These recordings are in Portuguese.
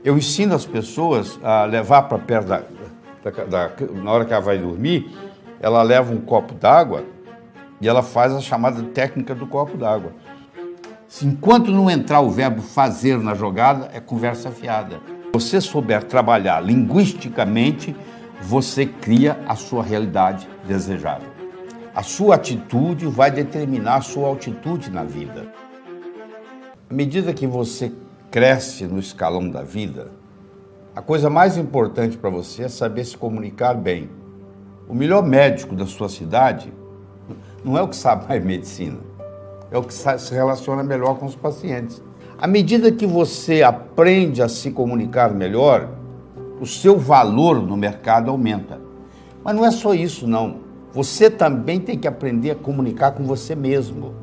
Eu ensino as pessoas a levar para perto na hora que ela vai dormir, ela leva um copo d'água e ela faz a chamada técnica do copo d'água. Enquanto não entrar o verbo fazer na jogada, é conversa fiada. Se você souber trabalhar linguisticamente, você cria a sua realidade desejável. A sua atitude vai determinar a sua altitude na vida. À medida que você cresce no escalão da vida, a coisa mais importante para você é saber se comunicar bem. O melhor médico da sua cidade não é o que sabe mais medicina, é o que se relaciona melhor com os pacientes. À medida que você aprende a se comunicar melhor, o seu valor no mercado aumenta. Mas não é só isso, não. Você também tem que aprender a comunicar com você mesmo.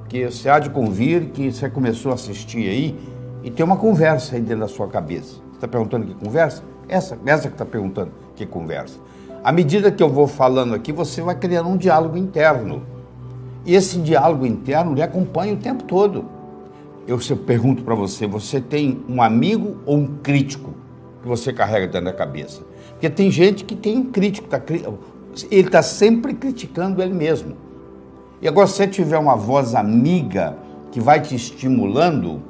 Porque você há de convir que você começou a assistir aí e tem uma conversa aí dentro da sua cabeça. Você está perguntando que conversa? Essa que está perguntando que conversa. À medida que eu vou falando aqui, você vai criando um diálogo interno. E esse diálogo interno lhe acompanha o tempo todo. Eu pergunto para você, você tem um amigo ou um crítico que você carrega dentro da cabeça? Porque tem gente que tem um crítico, ele está sempre criticando ele mesmo. E agora, se você tiver uma voz amiga que vai te estimulando,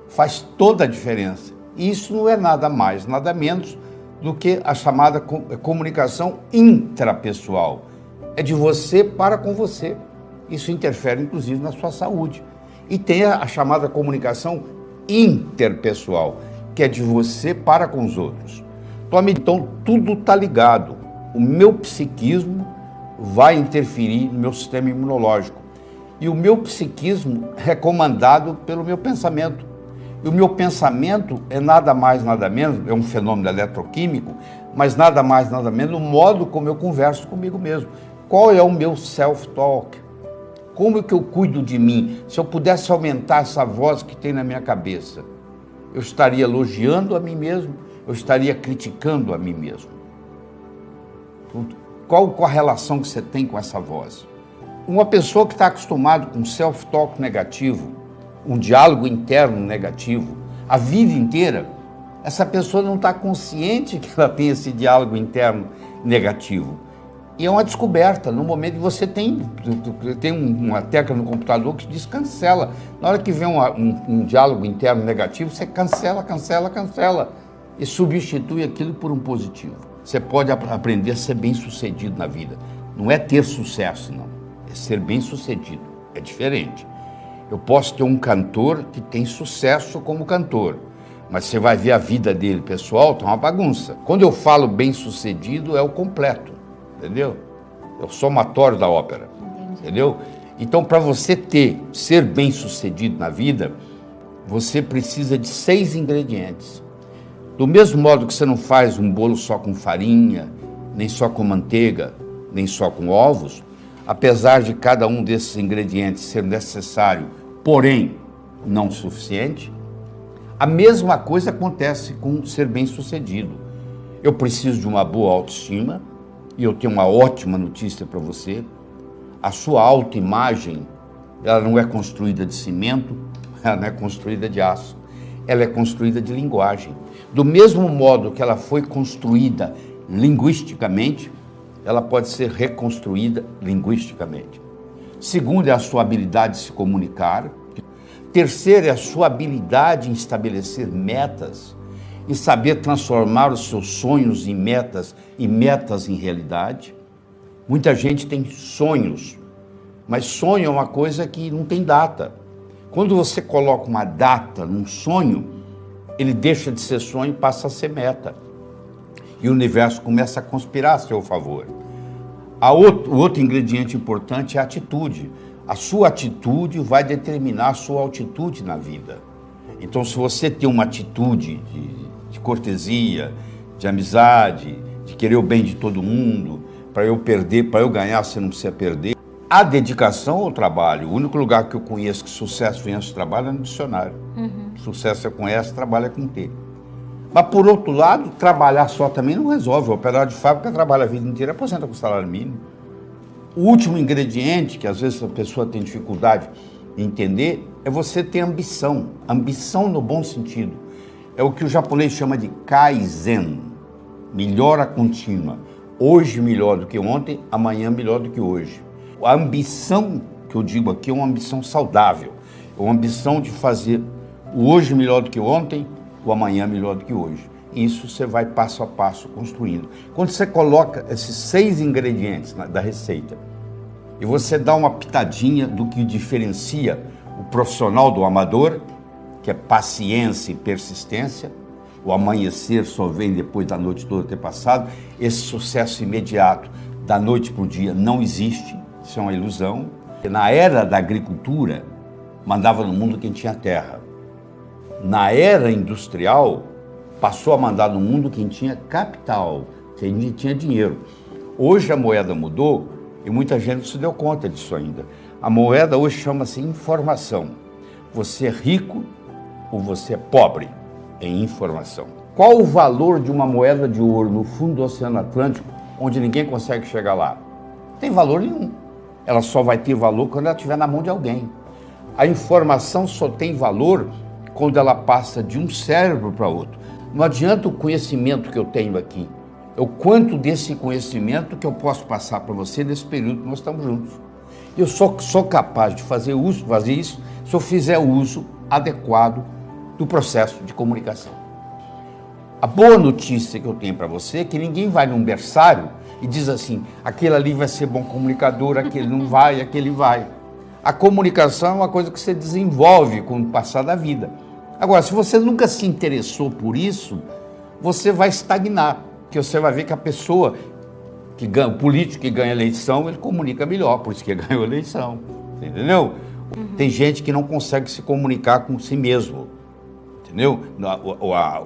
faz toda a diferença. E isso não é nada mais, nada menos do que a chamada comunicação intrapessoal. É de você para com você. Isso interfere, inclusive, na sua saúde. E tem a chamada comunicação interpessoal, que é de você para com os outros. Então, tudo está ligado. O meu psiquismo vai interferir no meu sistema imunológico. E o meu psiquismo é comandado pelo meu pensamento. E o meu pensamento é nada mais, nada menos, é um fenômeno eletroquímico, mas nada mais, nada menos, o modo como eu converso comigo mesmo. Qual é o meu self-talk? Como é que eu cuido de mim? Se eu pudesse aumentar essa voz que tem na minha cabeça, eu estaria elogiando a mim mesmo, eu estaria criticando a mim mesmo. Qual a relação que você tem com essa voz? Uma pessoa que está acostumada com self-talk negativo, um diálogo interno negativo, a vida inteira, essa pessoa não está consciente que ela tem esse diálogo interno negativo. E é uma descoberta, no momento que você tem uma tecla no computador que diz cancela. Na hora que vem um diálogo interno negativo, você cancela e substitui aquilo por um positivo. Você pode aprender a ser bem-sucedido na vida. Não é ter sucesso, não. É ser bem-sucedido. É diferente. Eu posso ter um cantor que tem sucesso como cantor, mas você vai ver a vida dele pessoal, tá uma bagunça. Quando eu falo bem-sucedido, é o completo. Entendeu? É o somatório da ópera. Entendi. Entendeu? Então, para você ser bem-sucedido na vida, você precisa de 6 ingredientes. Do mesmo modo que você não faz um bolo só com farinha, nem só com manteiga, nem só com ovos, apesar de cada um desses ingredientes ser necessário, porém não suficiente, a mesma coisa acontece com ser bem-sucedido. Eu preciso de uma boa autoestima. E eu tenho uma ótima notícia para você. A sua autoimagem, ela não é construída de cimento, ela não é construída de aço. Ela é construída de linguagem. Do mesmo modo que ela foi construída linguisticamente, ela pode ser reconstruída linguisticamente. Segundo é a sua habilidade de se comunicar. Terceiro é a sua habilidade em estabelecer metas e saber transformar os seus sonhos em metas e metas em realidade. Muita gente tem sonhos, mas sonho é uma coisa que não tem data. Quando você coloca uma data num sonho, ele deixa de ser sonho e passa a ser meta. E o universo começa a conspirar a seu favor. O outro ingrediente importante é a atitude. A sua atitude vai determinar a sua altitude na vida. Então, se você tem uma atitude de cortesia, de amizade, de querer o bem de todo mundo, para eu perder, para eu ganhar, você não precisa perder. A dedicação ao trabalho. O único lugar que eu conheço que sucesso vem antes do trabalho é no dicionário. Sucesso você conhece, trabalha com T. Mas, por outro lado, trabalhar só também não resolve. O operário de fábrica trabalha a vida inteira, aposenta com salário mínimo. O último ingrediente, que às vezes a pessoa tem dificuldade em entender, é você ter ambição. Ambição no bom sentido. É o que o japonês chama de Kaizen, melhora contínua. Hoje melhor do que ontem, amanhã melhor do que hoje. A ambição que eu digo aqui é uma ambição saudável, é uma ambição de fazer o hoje melhor do que ontem, o amanhã melhor do que hoje. Isso você vai passo a passo construindo. Quando você coloca esses 6 ingredientes da receita e você dá uma pitadinha do que diferencia o profissional do amador, que é paciência e persistência, o amanhecer só vem depois da noite toda ter passado, esse sucesso imediato da noite para o dia não existe, isso é uma ilusão. Na era da agricultura, mandava no mundo quem tinha terra. Na era industrial, passou a mandar no mundo quem tinha capital, quem tinha dinheiro. Hoje a moeda mudou e muita gente não se deu conta disso ainda. A moeda hoje chama-se informação. Você é rico ou você é pobre em informação. Qual o valor de uma moeda de ouro no fundo do Oceano Atlântico, onde ninguém consegue chegar lá? Não tem valor nenhum. Ela só vai ter valor quando ela estiver na mão de alguém. A informação só tem valor quando ela passa de um cérebro para outro. Não adianta o conhecimento que eu tenho aqui. É o quanto desse conhecimento que eu posso passar para você nesse período que nós estamos juntos. Eu sou capaz de fazer isso se eu fizer o uso adequado do processo de comunicação. A boa notícia que eu tenho para você é que ninguém vai num berçário e diz assim, aquele ali vai ser bom comunicador, aquele não vai, aquele vai. A comunicação é uma coisa que você desenvolve com o passar da vida. Agora, se você nunca se interessou por isso, você vai estagnar, porque você vai ver que a pessoa que ganha, o político que ganha a eleição, ele comunica melhor, por isso que ganhou a eleição, entendeu? Tem gente que não consegue se comunicar com si mesmo, entendeu?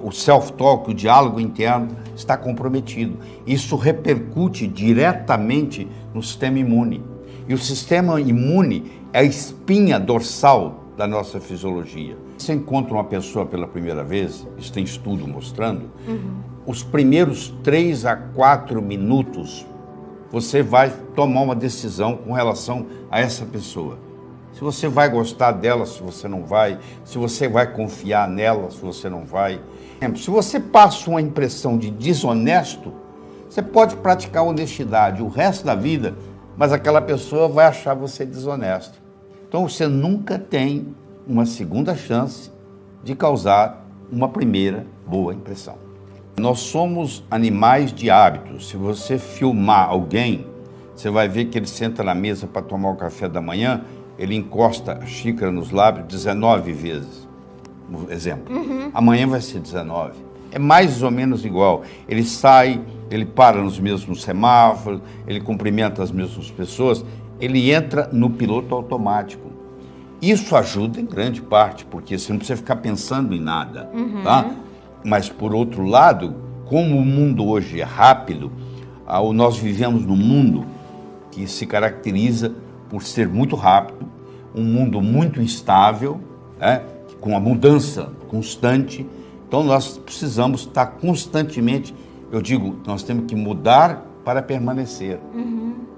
O self-talk, o diálogo interno está comprometido. Isso repercute diretamente no sistema imune. E o sistema imune é a espinha dorsal da nossa fisiologia. Você encontra uma pessoa pela primeira vez, isso tem estudo mostrando, os primeiros 3 a 4 minutos, você vai tomar uma decisão com relação a essa pessoa. Se você vai gostar dela, se você não vai, se você vai confiar nela, se você não vai. Se você passa uma impressão de desonesto, você pode praticar honestidade o resto da vida, mas aquela pessoa vai achar você desonesto. Então você nunca tem uma segunda chance de causar uma primeira boa impressão. Nós somos animais de hábitos. Se você filmar alguém, você vai ver que ele senta na mesa para tomar o café da manhã, ele encosta a xícara nos lábios 19 vezes, por exemplo. Amanhã vai ser 19. É mais ou menos igual. Ele sai, ele para nos mesmos semáforos, ele cumprimenta as mesmas pessoas, ele entra no piloto automático. Isso ajuda em grande parte, porque você não precisa ficar pensando em nada, tá? Mas, por outro lado, como o mundo hoje é rápido, nós vivemos num mundo que se caracteriza por ser muito rápido, um mundo muito instável, né? Com a mudança constante. Então, nós precisamos estar constantemente, eu digo, nós temos que mudar para permanecer.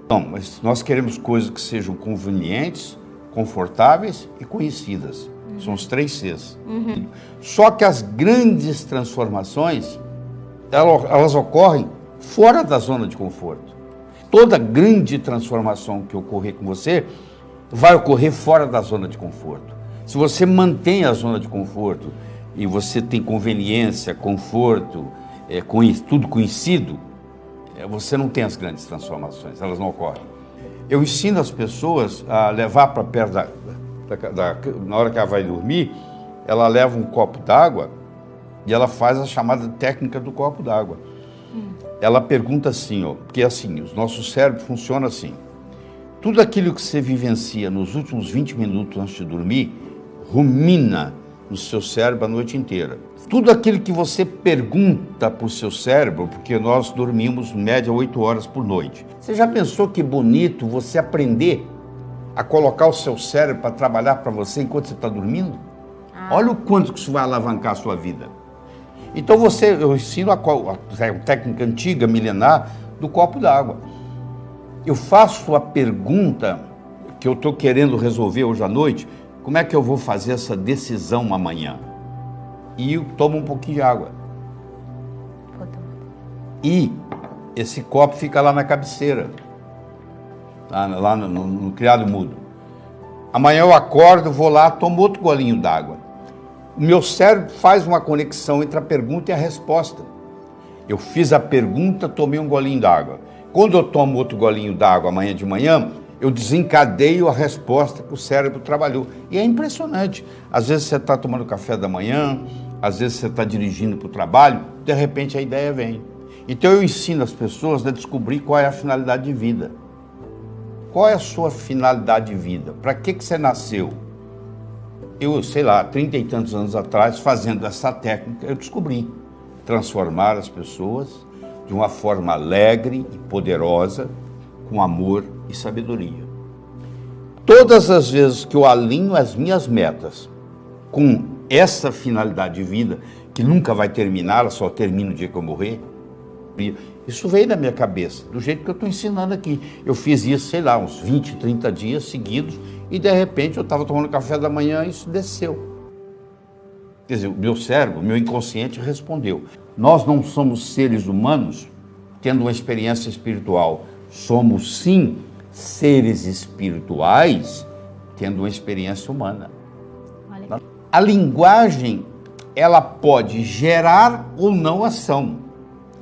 Então, mas nós queremos coisas que sejam convenientes, confortáveis e conhecidas. São os 3 Cs. Só que as grandes transformações, elas ocorrem fora da zona de conforto. Toda grande transformação que ocorrer com você vai ocorrer fora da zona de conforto. Se você mantém a zona de conforto e você tem conveniência, conforto, tudo conhecido, você não tem as grandes transformações, elas não ocorrem. Eu ensino as pessoas a levar para perto na hora que ela vai dormir, ela leva um copo d'água e ela faz a chamada técnica do copo d'água. Ela pergunta assim, porque assim, o nosso cérebro funciona assim. Tudo aquilo que você vivencia nos últimos 20 minutos antes de dormir, rumina no seu cérebro a noite inteira. Tudo aquilo que você pergunta para o seu cérebro, porque nós dormimos, em média, 8 horas por noite. Você já pensou que bonito você aprender a colocar o seu cérebro para trabalhar para você enquanto você está dormindo? Olha o quanto que isso vai alavancar a sua vida. Então eu ensino a técnica antiga, milenar, do copo d'água. Eu faço a pergunta que eu estou querendo resolver hoje à noite, como é que eu vou fazer essa decisão amanhã? e toma um pouquinho de água. E esse copo fica lá na cabeceira, lá no criado mudo. Amanhã eu acordo, vou lá, tomo outro golinho d'água. O meu cérebro faz uma conexão entre a pergunta e a resposta. Eu fiz a pergunta, tomei um golinho d'água. Quando eu tomo outro golinho d'água amanhã de manhã, eu desencadeio a resposta que o cérebro trabalhou. E é impressionante. Às vezes você está tomando café da manhã, às vezes você está dirigindo para o trabalho, de repente a ideia vem. Então eu ensino as pessoas a descobrir qual é a finalidade de vida. Qual é a sua finalidade de vida? Para que você nasceu? Eu, sei lá, 30 e tantos anos atrás, fazendo essa técnica, eu descobri transformar as pessoas de uma forma alegre e poderosa, com amor e sabedoria. Todas as vezes que eu alinho as minhas metas com essa finalidade de vida, que nunca vai terminar, ela só termina o dia que eu morrer, isso veio da minha cabeça, do jeito que eu estou ensinando aqui. Eu fiz isso, sei lá, uns 20, 30 dias seguidos, e de repente eu estava tomando café da manhã e isso desceu. Quer dizer, o meu cérebro, o meu inconsciente respondeu. Nós não somos seres humanos tendo uma experiência espiritual. Somos, sim, seres espirituais tendo uma experiência humana. A linguagem, ela pode gerar ou não ação.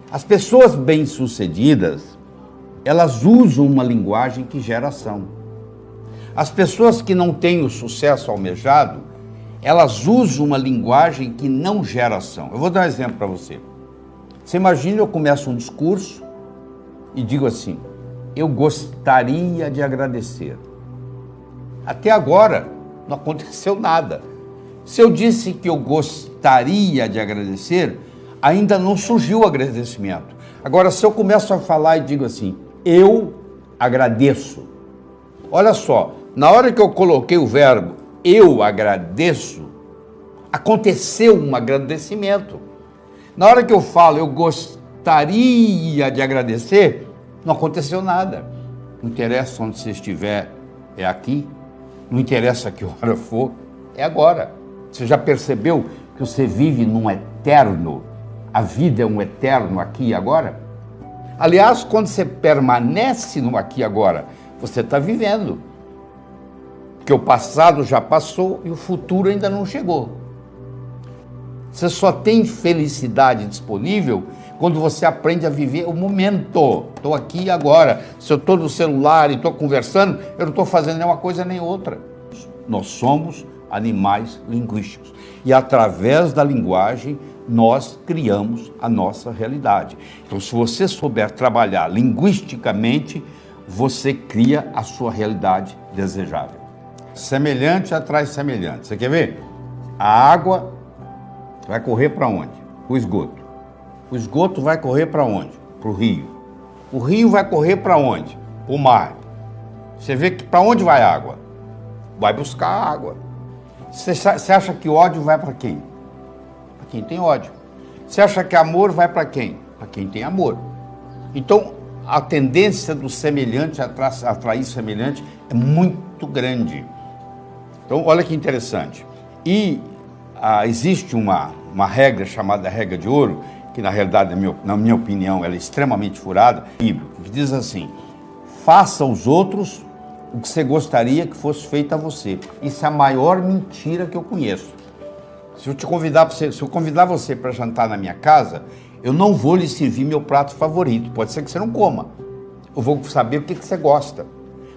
As pessoas bem-sucedidas, elas usam uma linguagem que gera ação. As pessoas que não têm o sucesso almejado, elas usam uma linguagem que não gera ação. Eu vou dar um exemplo para você. Você imagina, eu começo um discurso e digo assim, eu gostaria de agradecer. Até agora, não aconteceu nada. Se eu disse que eu gostaria de agradecer, ainda não surgiu o agradecimento. Agora, se eu começo a falar e digo assim, eu agradeço. Olha só, na hora que eu coloquei o verbo eu agradeço, aconteceu um agradecimento. Na hora que eu falo eu gostaria de agradecer, não aconteceu nada. Não interessa onde você estiver, é aqui. Não interessa que hora for, é agora. Você já percebeu que você vive num eterno? A vida é um eterno aqui e agora? Aliás, quando você permanece no aqui e agora, você está vivendo. Porque o passado já passou e o futuro ainda não chegou. Você só tem felicidade disponível quando você aprende a viver o momento. Estou aqui e agora. Se eu estou no celular e estou conversando, eu não estou fazendo nenhuma coisa nem outra. Nós somos animais linguísticos. E através da linguagem, nós criamos a nossa realidade. Então, se você souber trabalhar linguisticamente, você cria a sua realidade desejável. Semelhante atrai semelhante. Você quer ver? A água vai correr para onde? O esgoto. O esgoto vai correr para onde? Para o rio. O rio vai correr para onde? Para o mar. Você vê que para onde vai a água? Vai buscar a água. Você acha que ódio vai para quem? Para quem tem ódio. Você acha que amor vai para quem? Para quem tem amor. Então, a tendência do semelhante a atrair semelhante é muito grande. Então, olha que interessante. E existe uma regra chamada regra de ouro, que na realidade, na minha opinião, ela é extremamente furada, que diz assim, faça aos outros o que você gostaria que fosse feito a você. Isso é a maior mentira que eu conheço. Se eu convidar você para jantar na minha casa, eu não vou lhe servir meu prato favorito. Pode ser que você não coma. Eu vou saber o que você gosta.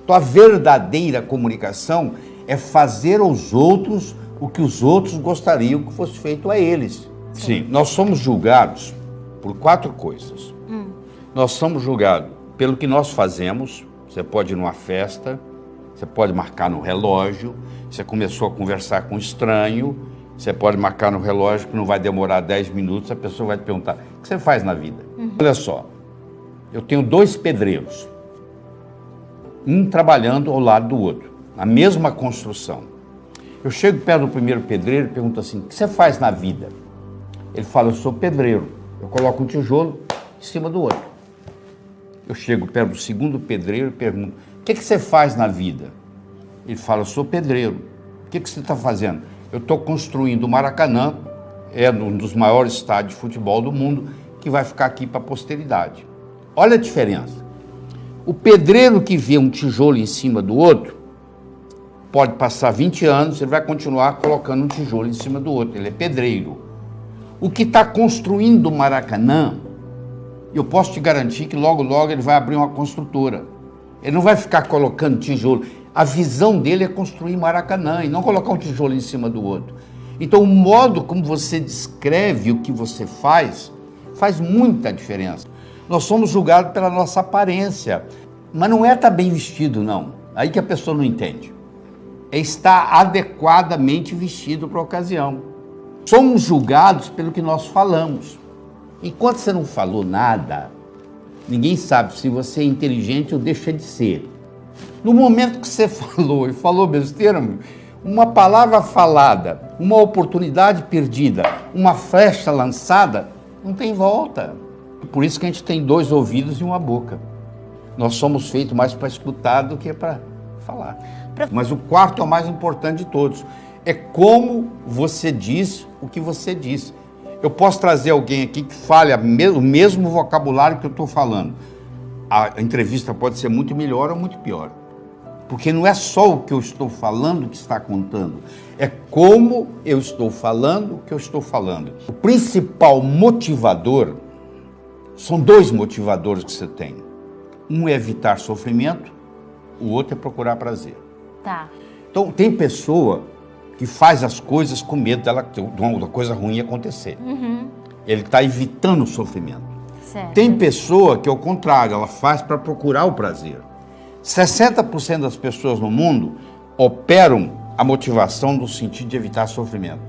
Então, a verdadeira comunicação é fazer aos outros o que os outros gostariam que fosse feito a eles. Sim, nós somos julgados por 4 coisas. Nós somos julgados pelo que nós fazemos. Você pode ir numa festa, você pode marcar no relógio, você começou a conversar com um estranho, você pode marcar no relógio que não vai demorar 10 minutos, a pessoa vai te perguntar, o que você faz na vida? Olha só, eu tenho 2 pedreiros, um trabalhando ao lado do outro, na mesma construção. Eu chego perto do primeiro pedreiro e pergunto assim, o que você faz na vida? Ele fala, eu sou pedreiro, eu coloco um tijolo em cima do outro. Eu chego perto do segundo pedreiro e pergunto, o que você faz na vida? Ele fala, eu sou pedreiro. O que você está fazendo? Eu estou construindo o Maracanã é um dos maiores estádios de futebol do mundo, que vai ficar aqui para a posteridade. Olha a diferença. O pedreiro que vê um tijolo em cima do outro, pode passar 20 anos, ele vai continuar colocando um tijolo em cima do outro, ele é pedreiro. O que está construindo o Maracanã, eu posso te garantir que logo, logo ele vai abrir uma construtora. Ele não vai ficar colocando tijolo. A visão dele é construir Maracanã e não colocar um tijolo em cima do outro. Então, o modo como você descreve o que você faz muita diferença. Nós somos julgados pela nossa aparência, mas não é estar bem vestido, não. Aí que a pessoa não entende. É estar adequadamente vestido para a ocasião. Somos julgados pelo que nós falamos. Enquanto você não falou nada, ninguém sabe se você é inteligente ou deixa de ser. No momento que você falou e falou besteira, uma palavra falada, uma oportunidade perdida, uma flecha lançada, não tem volta. Por isso que a gente tem 2 ouvidos e uma boca. Nós somos feitos mais para escutar do que para falar. Mas o quarto é o mais importante de todos. É como você diz o que você diz. Eu posso trazer alguém aqui que fale o mesmo vocabulário que eu estou falando. A entrevista pode ser muito melhor ou muito pior. Porque não é só o que eu estou falando que está contando, é como eu estou falando o que eu estou falando. O principal motivador, são 2 motivadores que você tem. Um é evitar sofrimento, o outro é procurar prazer. Tá. Então, tem pessoa que faz as coisas com medo da coisa ruim acontecer. Ele está evitando o sofrimento. Certo. Tem pessoa que, ao contrário, ela faz para procurar o prazer. 60% das pessoas no mundo operam a motivação no sentido de evitar sofrimento.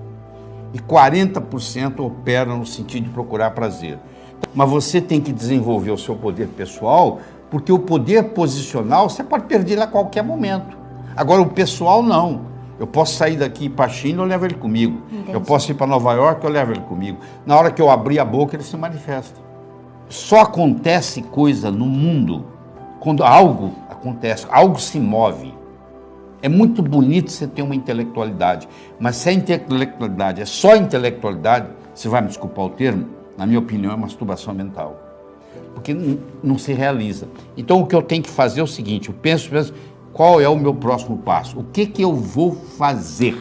E 40% operam no sentido de procurar prazer. Mas você tem que desenvolver o seu poder pessoal, porque o poder posicional você pode perder ele a qualquer momento. Agora, o pessoal não. Eu posso sair daqui para a China, eu levo ele comigo. Entendi. Eu posso ir para Nova York, eu levo ele comigo. Na hora que eu abrir a boca, ele se manifesta. Só acontece coisa no mundo quando algo acontece, algo se move. É muito bonito você ter uma intelectualidade, mas se a intelectualidade é só intelectualidade, você vai me desculpar o termo, na minha opinião é masturbação mental. Porque não se realiza. Então o que eu tenho que fazer é o seguinte, eu penso, qual é o meu próximo passo? O que eu vou fazer?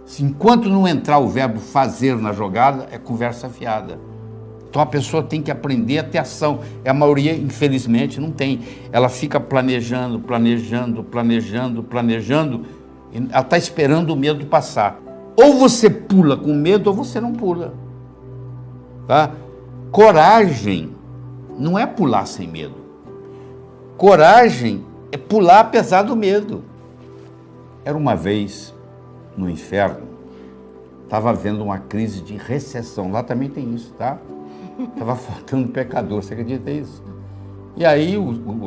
Se enquanto não entrar o verbo fazer na jogada, é conversa fiada. Então a pessoa tem que aprender a ter ação. E a maioria, infelizmente, não tem. Ela fica planejando, e ela está esperando o medo passar. Ou você pula com medo, ou você não pula. Tá? Coragem não é pular sem medo. Coragem é pular apesar do medo. Era uma vez, no inferno, estava havendo uma crise de recessão. Lá também tem isso, tá? Estava faltando pecador, você acredita nisso? E aí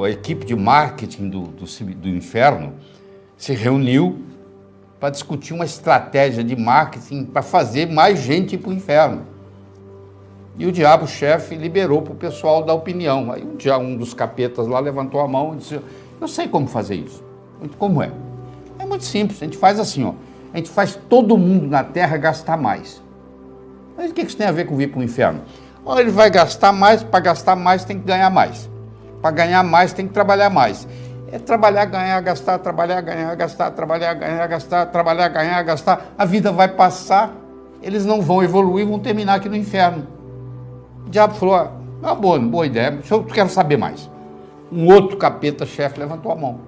a equipe de marketing do inferno se reuniu para discutir uma estratégia de marketing para fazer mais gente ir para o inferno. E o diabo-chefe liberou para o pessoal dar opinião. Aí um dos capetas lá levantou a mão e disse, eu sei como fazer isso. Como é? É muito simples, a gente faz assim, ó. A gente faz todo mundo na Terra gastar mais. Mas o que isso tem a ver com vir para o inferno? Ou ele vai gastar mais, para gastar mais tem que ganhar mais. Para ganhar mais tem que trabalhar mais. É trabalhar, ganhar, gastar, trabalhar, ganhar, gastar, trabalhar, ganhar, gastar, trabalhar, ganhar, gastar. A vida vai passar, eles não vão evoluir, vão terminar aqui no inferno. O diabo falou, é uma boa ideia, eu quero saber mais. Um outro capeta-chefe levantou a mão.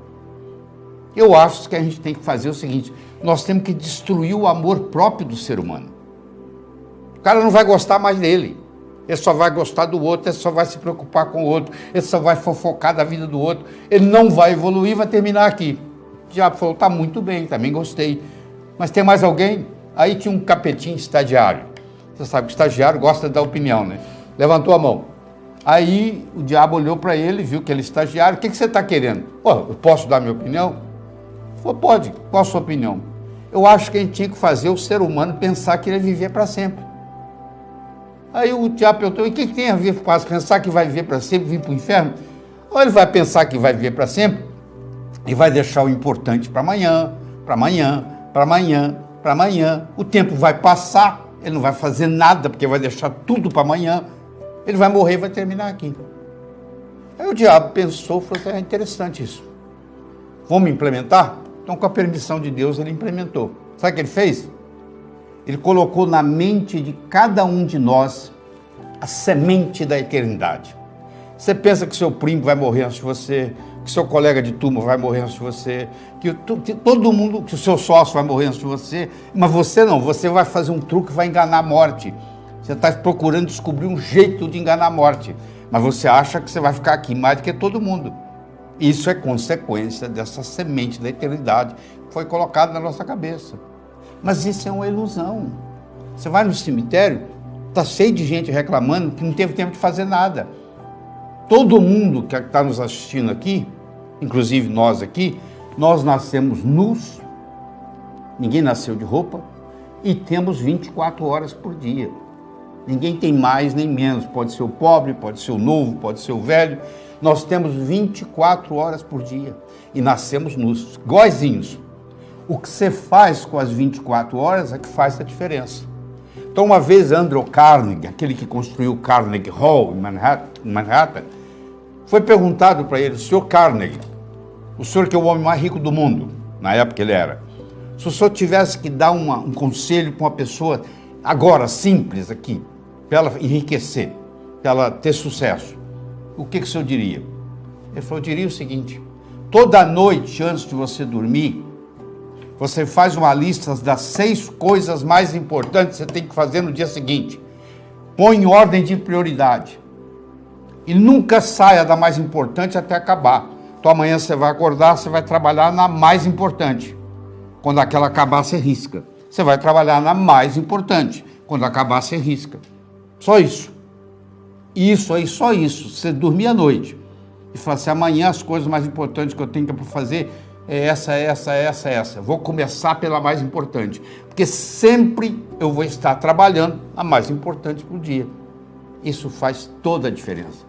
Eu acho que a gente tem que fazer o seguinte, nós temos que destruir o amor próprio do ser humano. O cara não vai gostar mais dele. Ele só vai gostar do outro, ele só vai se preocupar com o outro, ele só vai fofocar da vida do outro, ele não vai evoluir, vai terminar aqui. O diabo falou, tá muito bem, também gostei. Mas tem mais alguém? Aí tinha um capetinho estagiário. Você sabe que o estagiário gosta de dar opinião, né? Levantou a mão. Aí o diabo olhou para ele, viu que ele é estagiário, o que você está querendo? Eu posso dar minha opinião? Ele falou, pode, qual a sua opinião? Eu acho que a gente tinha que fazer o ser humano pensar que ele ia viver para sempre. Aí o diabo perguntou, e o que tem a ver com pensar que vai viver para sempre, vir para o inferno? Ou ele vai pensar que vai viver para sempre e vai deixar o importante para amanhã, para amanhã, para amanhã, para amanhã. O tempo vai passar, ele não vai fazer nada, porque vai deixar tudo para amanhã, ele vai morrer e vai terminar aqui. Aí o diabo pensou, falou assim, é interessante isso. Vamos implementar? Então, com a permissão de Deus, ele implementou. Sabe o que ele fez? Ele colocou na mente de cada um de nós a semente da eternidade. Você pensa que seu primo vai morrer antes de você, que seu colega de turma vai morrer antes de você, que todo mundo, que o seu sócio vai morrer antes de você, mas você não, você vai fazer um truque, vai enganar a morte. Você está procurando descobrir um jeito de enganar a morte, mas você acha que você vai ficar aqui mais do que todo mundo. Isso é consequência dessa semente da eternidade que foi colocada na nossa cabeça. Mas isso é uma ilusão. Você vai no cemitério, está cheio de gente reclamando que não teve tempo de fazer nada. Todo mundo que está nos assistindo aqui, inclusive nós aqui, nós nascemos nus, ninguém nasceu de roupa, e temos 24 horas por dia. Ninguém tem mais nem menos, pode ser o pobre, pode ser o novo, pode ser o velho. Nós temos 24 horas por dia e nascemos nus, iguaizinhos. O que você faz com as 24 horas é que faz a diferença. Então, uma vez Andrew Carnegie, aquele que construiu o Carnegie Hall em Manhattan, foi perguntado para ele, senhor Carnegie, o senhor que é o homem mais rico do mundo, na época ele era, se o senhor tivesse que dar um conselho para uma pessoa, agora, simples aqui, para ela enriquecer, para ela ter sucesso, o que o senhor diria? Ele falou, eu diria o seguinte, toda noite antes de você dormir, você faz uma lista das 6 coisas mais importantes que você tem que fazer no dia seguinte. Põe em ordem de prioridade. E nunca saia da mais importante até acabar. Então amanhã você vai acordar, você vai trabalhar na mais importante. Quando aquela acabar, você risca. Você vai trabalhar na mais importante. Quando acabar, você risca. Só isso. Isso aí, só isso. Você dormir à noite e falar assim, amanhã as coisas mais importantes que eu tenho para fazer é essa. Vou começar pela mais importante. Porque sempre eu vou estar trabalhando a mais importante por dia. Isso faz toda a diferença.